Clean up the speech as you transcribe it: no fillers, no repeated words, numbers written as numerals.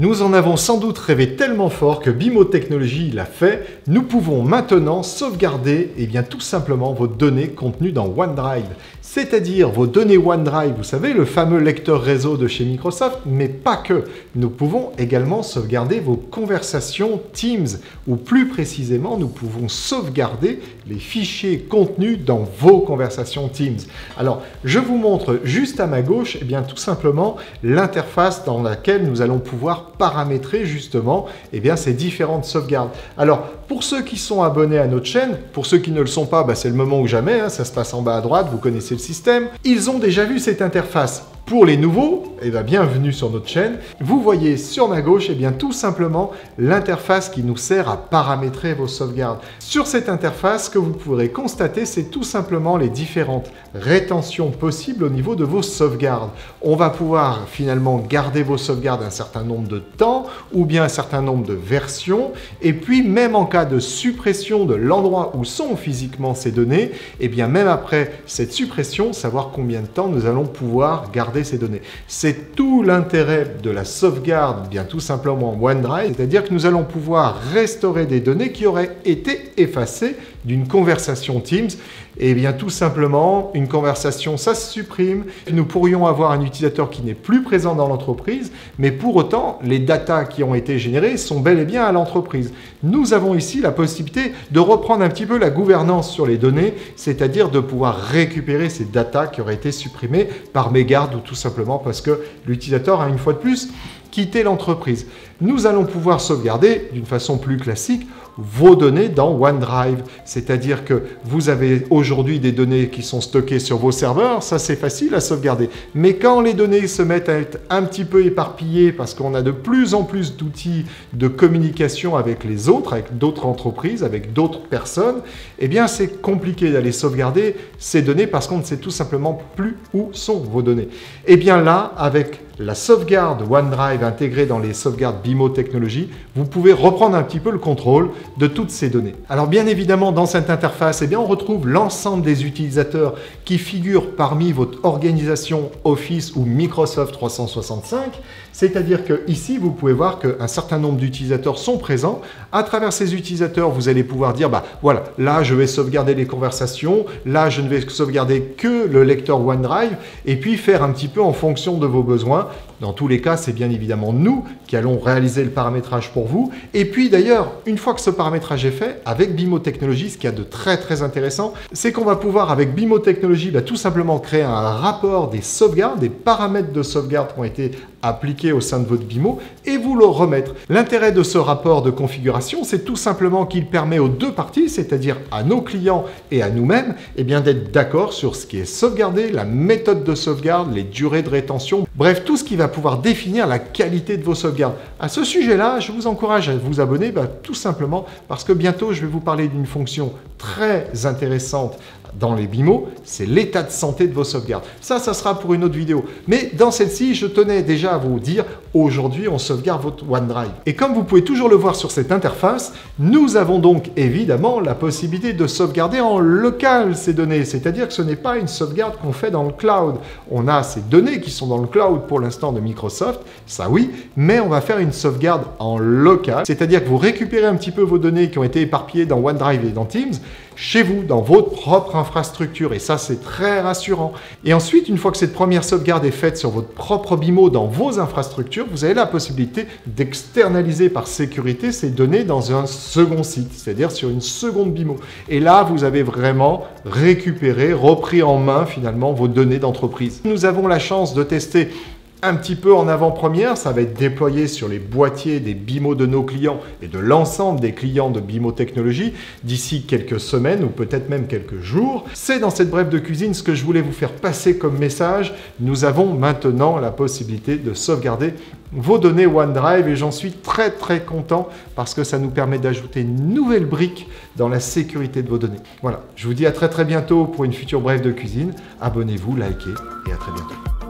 Nous en avons sans doute rêvé tellement fort que BIMO Technologies l'a fait. Nous pouvons maintenant sauvegarder tout simplement vos données contenues dans OneDrive. C'est-à-dire vos données OneDrive, vous savez, le fameux lecteur réseau de chez Microsoft, mais pas que. Nous pouvons également sauvegarder vos conversations Teams, ou plus précisément, nous pouvons sauvegarder les fichiers contenus dans vos conversations Teams. Alors, je vous montre juste à ma gauche, tout simplement, l'interface dans laquelle nous allons pouvoir paramétrer justement ces différentes sauvegardes. Alors, pour ceux qui sont abonnés à notre chaîne, pour ceux qui ne le sont pas, c'est le moment ou jamais, hein, ça se passe en bas à droite, vous connaissez le système. Ils ont déjà vu cette interface. Pour les nouveaux, bienvenue sur notre chaîne. Vous voyez sur ma gauche, tout simplement l'interface qui nous sert à paramétrer vos sauvegardes. Sur cette interface, ce que vous pourrez constater, c'est tout simplement les différentes rétentions possibles au niveau de vos sauvegardes. On va pouvoir finalement garder vos sauvegardes un certain nombre de temps ou bien un certain nombre de versions. Et puis, même en cas de suppression de l'endroit où sont physiquement ces données, même après cette suppression, savoir combien de temps nous allons pouvoir garder ces données. C'est tout l'intérêt de la sauvegarde, tout simplement OneDrive, c'est-à-dire que nous allons pouvoir restaurer des données qui auraient été effacées d'une conversation Teams. Tout simplement, une conversation, ça se supprime. Nous pourrions avoir un utilisateur qui n'est plus présent dans l'entreprise, mais pour autant, les datas qui ont été générées sont bel et bien à l'entreprise. Nous avons ici la possibilité de reprendre un petit peu la gouvernance sur les données, c'est-à-dire de pouvoir récupérer ces datas qui auraient été supprimées par mégarde ou tout simplement parce que l'utilisateur a une fois de plus quitté l'entreprise. Nous allons pouvoir sauvegarder d'une façon plus classique vos données dans OneDrive. C'est-à-dire que vous avez aujourd'hui des données qui sont stockées sur vos serveurs, ça c'est facile à sauvegarder. Mais quand les données se mettent à être un petit peu éparpillées parce qu'on a de plus en plus d'outils de communication avec les autres, avec d'autres entreprises, avec d'autres personnes, c'est compliqué d'aller sauvegarder ces données parce qu'on ne sait tout simplement plus où sont vos données. Là, avec la sauvegarde OneDrive intégrée dans les sauvegardes BIMO Technologies, vous pouvez reprendre un petit peu le contrôle de toutes ces données. Alors bien évidemment, dans cette interface, on retrouve l'ensemble des utilisateurs qui figurent parmi votre organisation Office ou Microsoft 365. C'est-à-dire que ici, vous pouvez voir qu'un certain nombre d'utilisateurs sont présents. À travers ces utilisateurs, vous allez pouvoir dire, voilà, là, je vais sauvegarder les conversations, là, je ne vais sauvegarder que le lecteur OneDrive, et puis faire un petit peu en fonction de vos besoins. Dans tous les cas, c'est bien évidemment nous qui allons réaliser le paramétrage pour vous. Et puis d'ailleurs, une fois que ce paramétrage est fait, avec BIMO Technologies, ce qu'il y a de très très intéressant, c'est qu'on va pouvoir avec BIMO Technologies tout simplement créer un rapport des sauvegardes, des paramètres de sauvegarde qui ont été appliqués au sein de votre BIMO et vous le remettre. L'intérêt de ce rapport de configuration, c'est tout simplement qu'il permet aux deux parties, c'est-à-dire à nos clients et à nous-mêmes, d'être d'accord sur ce qui est sauvegardé, la méthode de sauvegarde, les durées de rétention, bref, tout ce qui va pouvoir définir la qualité de vos sauvegardes. À ce sujet-là, je vous encourage à vous abonner tout simplement parce que bientôt, je vais vous parler d'une fonction très intéressante dans les BIMO, c'est l'état de santé de vos sauvegardes. Ça sera pour une autre vidéo. Mais dans celle-ci, je tenais déjà à vous dire, aujourd'hui, on sauvegarde votre OneDrive. Et comme vous pouvez toujours le voir sur cette interface, nous avons donc évidemment la possibilité de sauvegarder en local ces données. C'est-à-dire que ce n'est pas une sauvegarde qu'on fait dans le cloud. On a ces données qui sont dans le cloud pour l'instant de Microsoft, ça oui, mais on va faire une sauvegarde en local. C'est-à-dire que vous récupérez un petit peu vos données qui ont été éparpillées dans OneDrive et dans Teams, chez vous, dans votre propre infrastructure. Et ça, c'est très rassurant. Et ensuite, une fois que cette première sauvegarde est faite sur votre propre BIMO dans vos infrastructures, vous avez la possibilité d'externaliser par sécurité ces données dans un second site, c'est-à-dire sur une seconde BIMO. Et là, vous avez vraiment récupéré, repris en main finalement vos données d'entreprise. Nous avons la chance de tester un petit peu en avant-première, ça va être déployé sur les boîtiers des BIMO de nos clients et de l'ensemble des clients de BIMO Technologies d'ici quelques semaines ou peut-être même quelques jours. C'est dans cette brève de cuisine ce que je voulais vous faire passer comme message. Nous avons maintenant la possibilité de sauvegarder vos données OneDrive et j'en suis très très content parce que ça nous permet d'ajouter une nouvelle brique dans la sécurité de vos données. Voilà, je vous dis à très très bientôt pour une future brève de cuisine. Abonnez-vous, likez et à très bientôt.